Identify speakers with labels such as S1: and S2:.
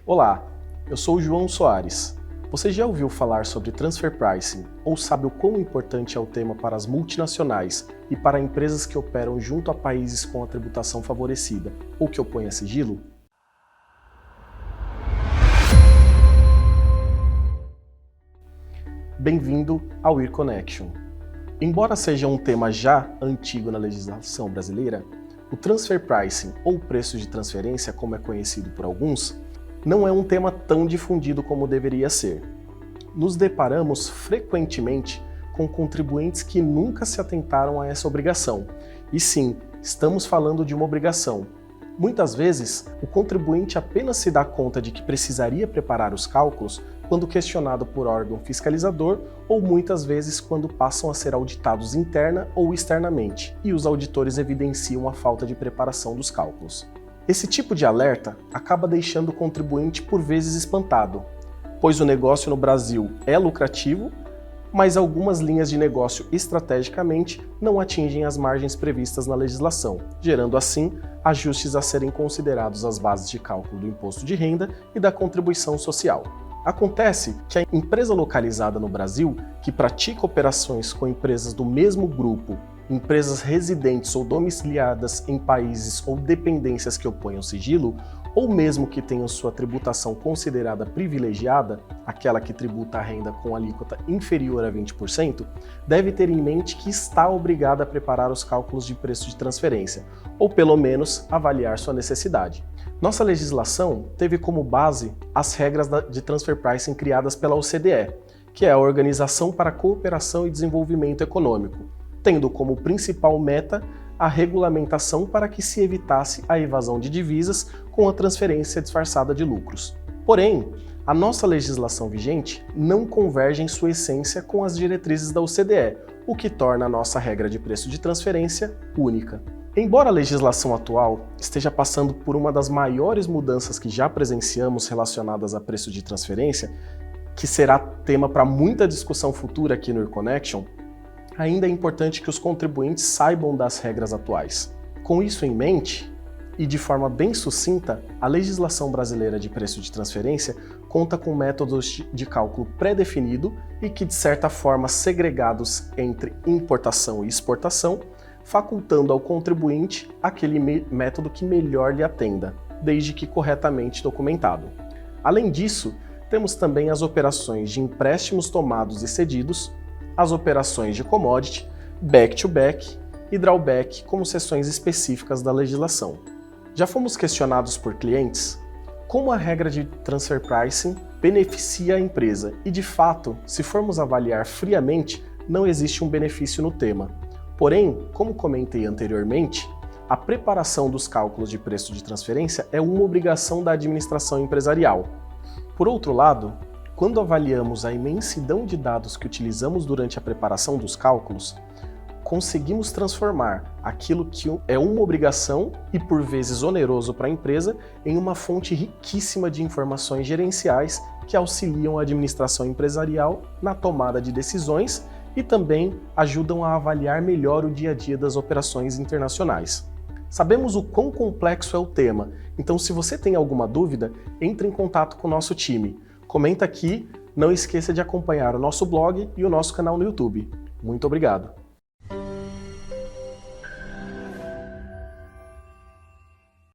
S1: Olá, eu sou o João Soares. Você já ouviu falar sobre Transfer Pricing ou sabe o quão importante é o tema para as multinacionais e para empresas que operam junto a países com a tributação favorecida ou que opõem a sigilo? Bem-vindo ao Ear Connection. Embora seja um tema já antigo na legislação brasileira, o Transfer Pricing, ou preço de transferência, como é conhecido por alguns, não é um tema tão difundido como deveria ser. Nos deparamos frequentemente com contribuintes que nunca se atentaram a essa obrigação. E sim, estamos falando de uma obrigação. Muitas vezes, o contribuinte apenas se dá conta de que precisaria preparar os cálculos quando questionado por órgão fiscalizador ou muitas vezes quando passam a ser auditados interna ou externamente e os auditores evidenciam a falta de preparação dos cálculos. Esse tipo de alerta acaba deixando o contribuinte por vezes espantado, pois o negócio no Brasil é lucrativo, mas algumas linhas de negócio estrategicamente não atingem as margens previstas na legislação, gerando assim ajustes a serem considerados as bases de cálculo do imposto de renda e da contribuição social. Acontece que a empresa localizada no Brasil, que pratica operações com empresas do mesmo grupo, empresas residentes ou domiciliadas em países ou dependências que opõem ao sigilo, ou mesmo que tenham sua tributação considerada privilegiada, aquela que tributa a renda com alíquota inferior a 20%, deve ter em mente que está obrigada a preparar os cálculos de preço de transferência, ou pelo menos avaliar sua necessidade. Nossa legislação teve como base as regras de Transfer Pricing criadas pela OCDE, que é a Organização para a Cooperação e Desenvolvimento Econômico, tendo como principal meta a regulamentação para que se evitasse a evasão de divisas com a transferência disfarçada de lucros. Porém, a nossa legislação vigente não converge em sua essência com as diretrizes da OCDE, o que torna a nossa regra de preço de transferência única. Embora a legislação atual esteja passando por uma das maiores mudanças que já presenciamos relacionadas a preço de transferência, que será tema para muita discussão futura aqui no Ear Connection, ainda é importante que os contribuintes saibam das regras atuais. Com isso em mente, e de forma bem sucinta, a legislação brasileira de preço de transferência conta com métodos de cálculo pré-definido e que, de certa forma, segregados entre importação e exportação, facultando ao contribuinte aquele método que melhor lhe atenda, desde que corretamente documentado. Além disso, temos também as operações de empréstimos tomados e cedidos, as operações de commodity, back-to-back e drawback como seções específicas da legislação. Já fomos questionados por clientes como a regra de Transfer Pricing beneficia a empresa e, de fato, se formos avaliar friamente, não existe um benefício no tema. Porém, como comentei anteriormente, a preparação dos cálculos de preço de transferência é uma obrigação da administração empresarial. Por outro lado, quando avaliamos a imensidão de dados que utilizamos durante a preparação dos cálculos, conseguimos transformar aquilo que é uma obrigação e por vezes oneroso para a empresa em uma fonte riquíssima de informações gerenciais que auxiliam a administração empresarial na tomada de decisões e também ajudam a avaliar melhor o dia a dia das operações internacionais. Sabemos o quão complexo é o tema, então se você tem alguma dúvida, entre em contato com o nosso time. Comenta aqui, não esqueça de acompanhar o nosso blog e o nosso canal no YouTube. Muito obrigado!